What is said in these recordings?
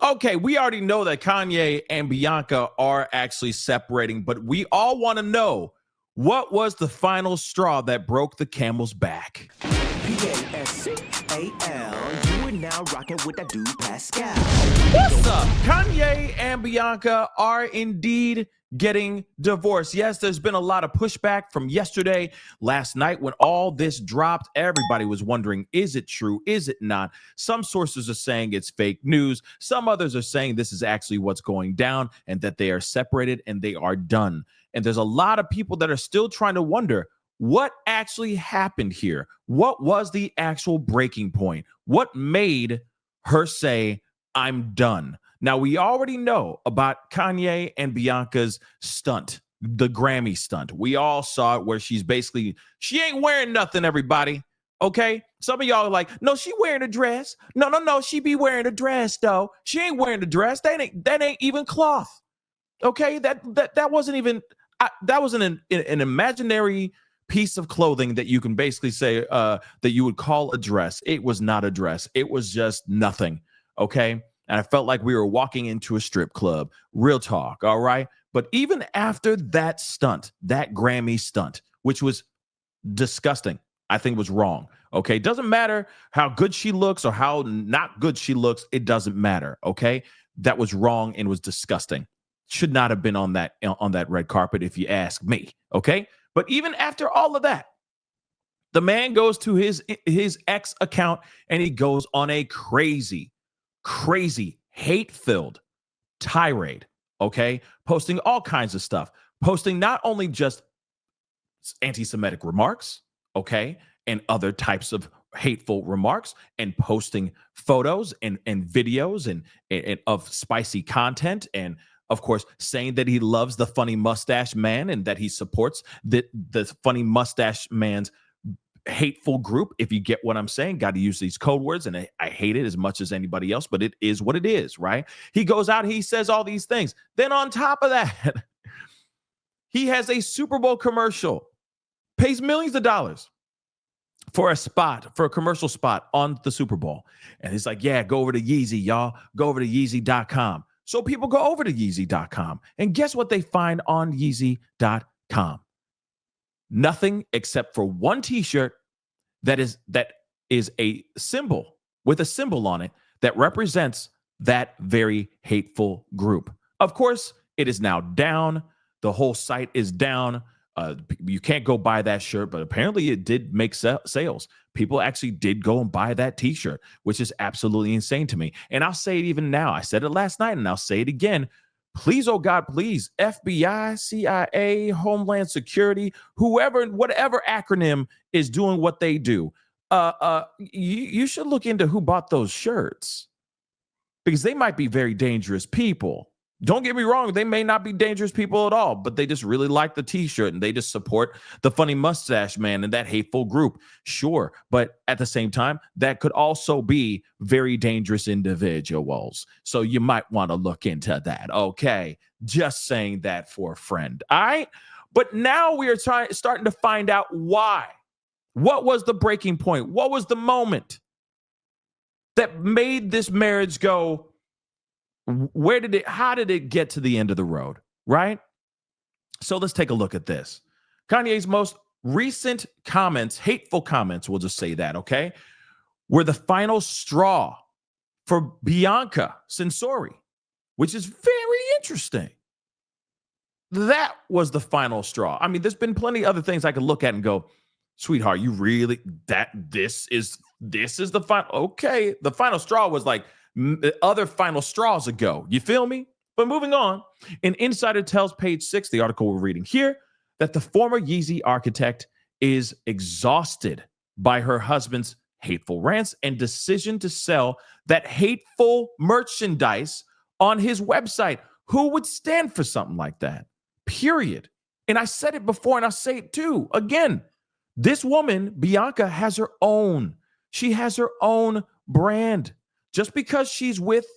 Okay, we already know that Kanye and Bianca are actually separating, but we all want to know, what was the final straw that broke the camel's back? Pascal, you are now rocking with that dude Pascal. What's up? Kanye and Bianca are indeed getting divorced. Yes, there's been a lot of pushback from yesterday, last night when all this dropped. Everybody was wondering, is it true? Is it not? Some sources are saying it's fake news. Some others are saying this is actually what's going down and that they are separated and they are done. And there's a lot of people that are still trying to wonder, what actually happened here? What was the actual breaking point? What made her say, I'm done? Now, we already know about Kanye and Bianca's stunt, the Grammy stunt. We all saw it where she ain't wearing nothing, everybody. Okay? Some of y'all are like, no, she wearing a dress. No, she be wearing a dress, though. She ain't wearing a dress. That ain't even cloth. Okay? That wasn't even, that was an imaginary piece of clothing that you can basically say that you would call a dress. It was not a dress. It was just nothing. Okay? And I felt like we were walking into a strip club. Real talk, all right? But even after that stunt, that Grammy stunt, which was disgusting, I think was wrong, okay? Doesn't matter how good she looks or how not good she looks. It doesn't matter, okay? That was wrong and was disgusting. Should not have been on that red carpet if you ask me, okay? But even after all of that, the man goes to his ex account and he goes on a crazy, hate-filled tirade, okay? Posting all kinds of stuff. Posting not only just anti-Semitic remarks, okay, and other types of hateful remarks, and posting photos and videos and of spicy content, and of course, saying that he loves the funny mustache man and that he supports the funny mustache man's hateful group. If you get what I'm saying, got to use these code words, and I hate it as much as anybody else, but it is what it is, right? He goes out, he says all these things. Then on top of that, he has a Super Bowl commercial, pays millions of dollars for a commercial spot on the Super Bowl. And he's like, yeah, go over to Yeezy, y'all. Go over to Yeezy.com. So people go over to Yeezy.com. And guess what they find on Yeezy.com? Nothing except for one t-shirt that is a symbol with a symbol on it that represents that very hateful group. Of course, it is now down. The whole site is down. You can't go buy that shirt, but apparently it did make sales. People actually did go and buy that t-shirt, which is absolutely insane to me. And I'll say it even now. I said it last night and I'll say it again. Please, oh God, please, FBI, CIA, Homeland Security, whoever, whatever acronym is doing what they do, you should look into who bought those shirts, because they might be very dangerous people. Don't get me wrong, they may not be dangerous people at all, but they just really like the t-shirt and they just support the funny mustache man and that hateful group. Sure, but at the same time, that could also be very dangerous individuals. So you might want to look into that, okay? Just saying that for a friend, all right? But now we are starting to find out why. What was the breaking point? What was the moment that made this marriage go, how did it get to the end of the road, right? So let's take a look at this. Kanye's most recent comments, hateful comments, we'll just say that, okay, were the final straw for Bianca Censori, which is very interesting. That was the final straw. I mean, there's been plenty of other things I could look at and go, sweetheart, you really, this is the final, okay. The final straw was like other final straws ago. You feel me? But moving on, an insider tells Page 6, the article we're reading here, that the former Yeezy architect is exhausted by her husband's hateful rants and decision to sell that hateful merchandise on his website. Who would stand for something like that? Period. And I said it before and I'll say it too. Again, this woman, Bianca, has her own. She has her own brand. Just because she's with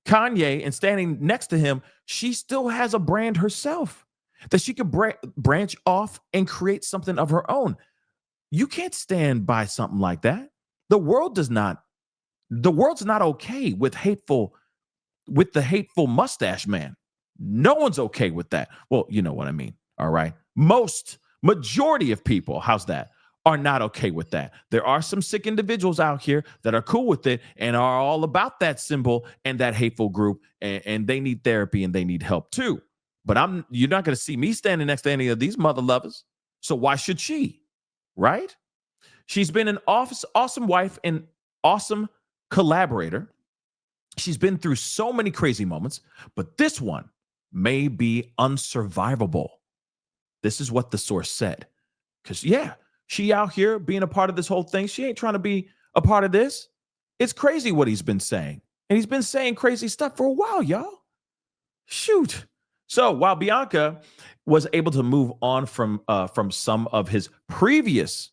Kanye and standing next to him, she still has a brand herself that she could branch off and create something of her own. You can't stand by something like that. The world's not okay with hateful with the hateful mustache man. No one's okay with that. Well, you know what I mean. All right. Majority of people, how's that, are not okay with that. There are some sick individuals out here that are cool with it and are all about that symbol and that hateful group, and they need therapy and they need help too. But you're not going to see me standing next to any of these mother lovers. So why should she? Right? She's been an awesome wife and awesome collaborator. She's been through so many crazy moments, but this one may be unsurvivable. This is what the source said. Because, yeah, she out here being a part of this whole thing. She ain't trying to be a part of this. It's crazy what he's been saying. And he's been saying crazy stuff for a while, y'all. Shoot. So while Bianca was able to move on from some of his previous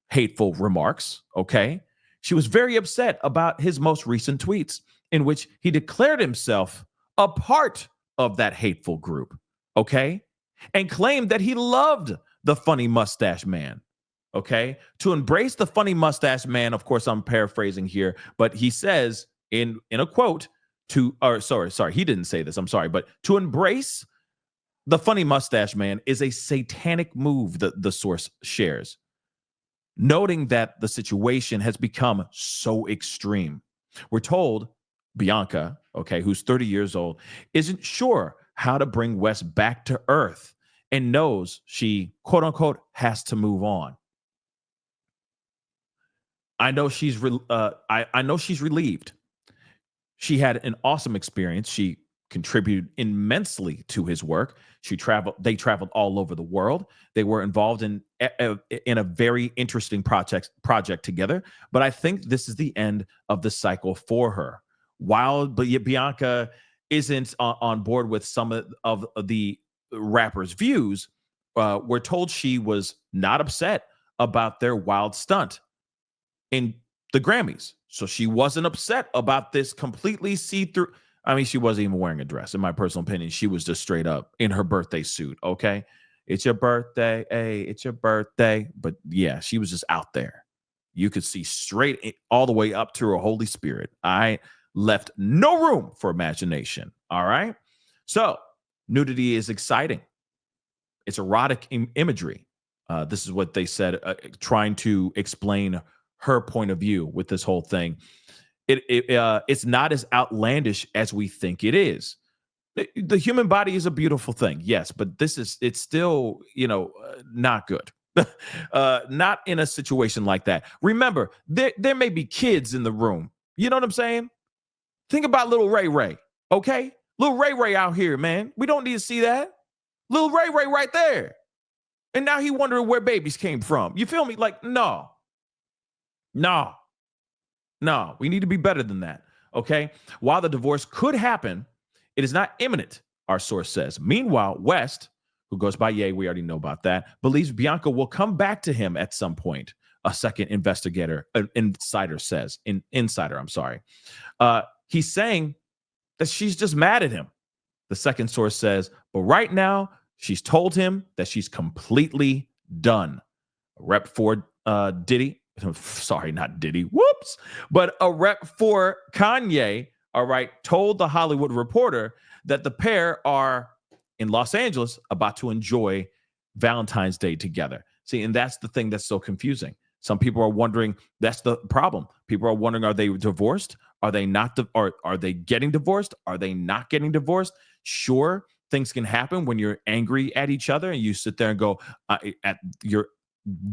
hateful remarks, okay, she was very upset about his most recent tweets in which he declared himself a part of that hateful group, okay, and claimed that he loved the funny mustache man, okay? To embrace the funny mustache man, of course, I'm paraphrasing here, but he says in a quote he didn't say this, I'm sorry, but to embrace the funny mustache man is a satanic move, the source shares, noting that the situation has become so extreme. We're told Bianca, okay, who's 30 years old, isn't sure how to bring West back to earth and knows she, quote unquote, has to move on. I know she's relieved. She had an awesome experience. She contributed immensely to his work. They traveled all over the world. They were involved in a very interesting project together. But I think this is the end of the cycle for her. While Bianca isn't on board with some of the rapper's views, we're told she was not upset about their wild stunt in the Grammys. So she wasn't upset about this completely see-through. I mean, she wasn't even wearing a dress. In my personal opinion, she was just straight up in her birthday suit, okay? It's your birthday. Hey, it's your birthday. But yeah, she was just out there. You could see straight all the way up to her Holy Spirit. I left no room for imagination, all right? So nudity is exciting. It's erotic imagery. This is what they said, trying to explain her point of view with this whole thing. It's not as outlandish as we think it is. The human body is a beautiful thing, yes, but it's still, not good. Not in a situation like that. Remember, there may be kids in the room. You know what I'm saying? Think about little Ray Ray, okay? Little Ray Ray out here, man. We don't need to see that. Little Ray Ray right there. And now he wondering where babies came from. You feel me? Like, no, we need to be better than that, okay? While the divorce could happen, it is not imminent, our source says. Meanwhile, West, who goes by Ye, we already know about that, believes Bianca will come back to him at some point. A second insider says. He's saying that she's just mad at him. The second source says, but right now, she's told him that she's completely done. A rep for Diddy. Sorry, not Diddy. Whoops. But a rep for Kanye, all right, told The Hollywood Reporter that the pair are in Los Angeles about to enjoy Valentine's Day together. See, and that's the thing that's so confusing. Some people are wondering, that's the problem. People are wondering, are they divorced? Are they not? Are they getting divorced? Are they not getting divorced? Sure, things can happen when you're angry at each other and you sit there and go, you're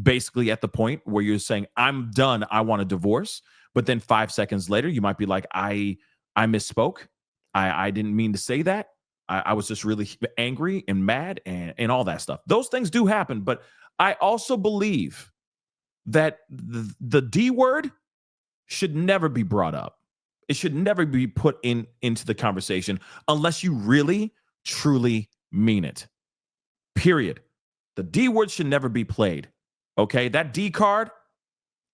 basically at the point where you're saying, I'm done, I want a divorce. But then 5 seconds later, you might be like, I misspoke. I didn't mean to say that. I was just really angry and mad and all that stuff. Those things do happen. But I also believe that the D word should never be brought up. It should never be put into the conversation unless you really, truly mean it. Period. The D word should never be played. Okay, that D card,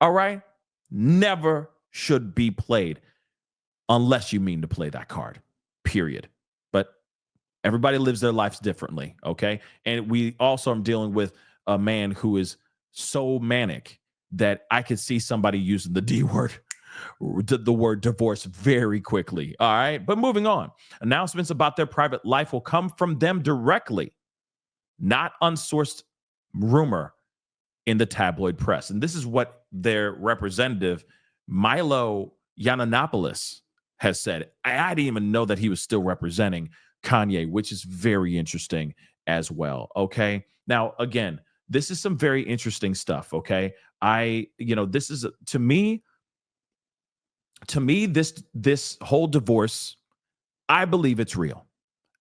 all right, never should be played unless you mean to play that card, period. But everybody lives their lives differently, okay? And we also are dealing with a man who is so manic that I could see somebody using the D word the word divorce very quickly. All right. But moving on, announcements about their private life will come from them directly, not unsourced rumor in the tabloid press. And this is what their representative, Milo Yiannopoulos, has said. I didn't even know that he was still representing Kanye, which is very interesting as well. Okay. Now, again, this is some very interesting stuff. Okay. This is to me, this whole divorce, I believe it's real.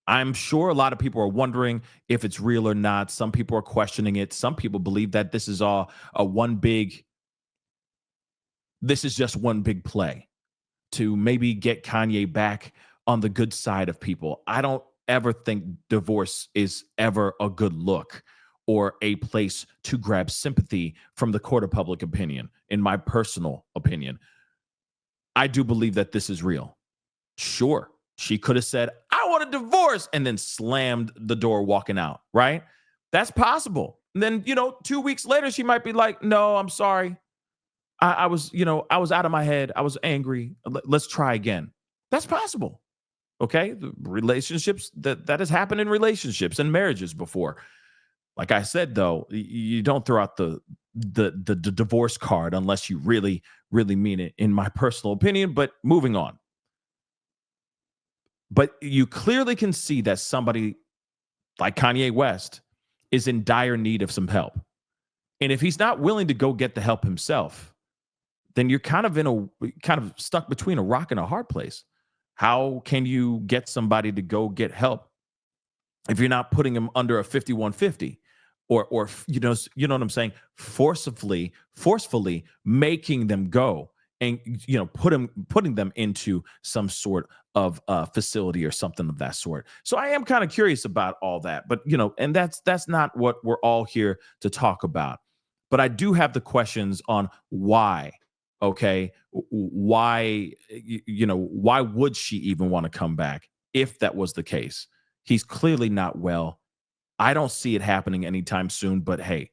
I'm sure a lot of people are wondering if it's real or not. Some people are questioning it. Some people believe that this is all this is just one big play to maybe get Kanye back on the good side of people. I don't ever think divorce is ever a good look or a place to grab sympathy from the court of public opinion. In my personal opinion, I do believe that this is real. Sure, she could have said, I want a divorce, and then slammed the door walking out, right? That's possible. And then, 2 weeks later, she might be like, no, I'm sorry. I was out of my head. I was angry. Let's try again. That's possible. Okay. The relationships that has happened in relationships and marriages before. Like I said, though, you don't throw out the divorce card unless you really, really mean it, in my personal opinion. But moving on. But you clearly can see that somebody like Kanye West is in dire need of some help. And if he's not willing to go get the help himself, then you're kind of stuck between a rock and a hard place. How can you get somebody to go get help if you're not putting them under a 5150 or you know what I'm saying? Forcefully making them go and putting them into some sort of facility or something of that sort. So I am kind of curious about all that, but and that's not what we're all here to talk about. But I do have the questions on why. Okay, why why would she even want to come back if that was the case? He's clearly not well. I don't see it happening anytime soon, but hey,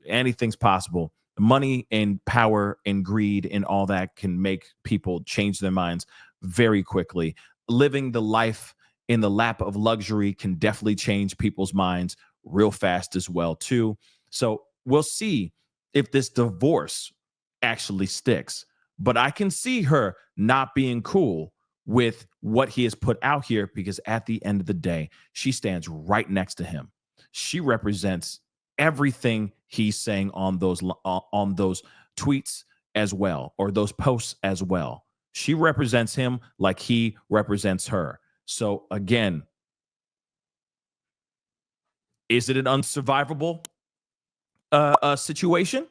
anything's possible. Money and power and greed and all that can make people change their minds very quickly. Living the life in the lap of luxury can definitely change people's minds real fast as well too. So we'll see if this divorce actually sticks. But I can see her not being cool with what he has put out here, because at the end of the day, she stands right next to him. She represents everything he's saying on those tweets as well, or those posts as well. She represents him like he represents her. So again, is it an unsurvivable situation?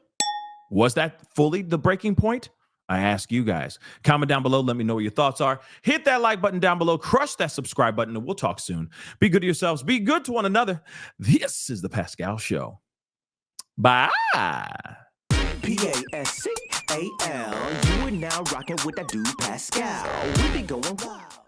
Was that fully the breaking point? I ask you guys. Comment down below. Let me know what your thoughts are. Hit that like button down below. Crush that subscribe button, and we'll talk soon. Be good to yourselves. Be good to one another. This is the Pascal Show. Bye. Pascal. You are now rocking with that dude Pascal. We be going wild.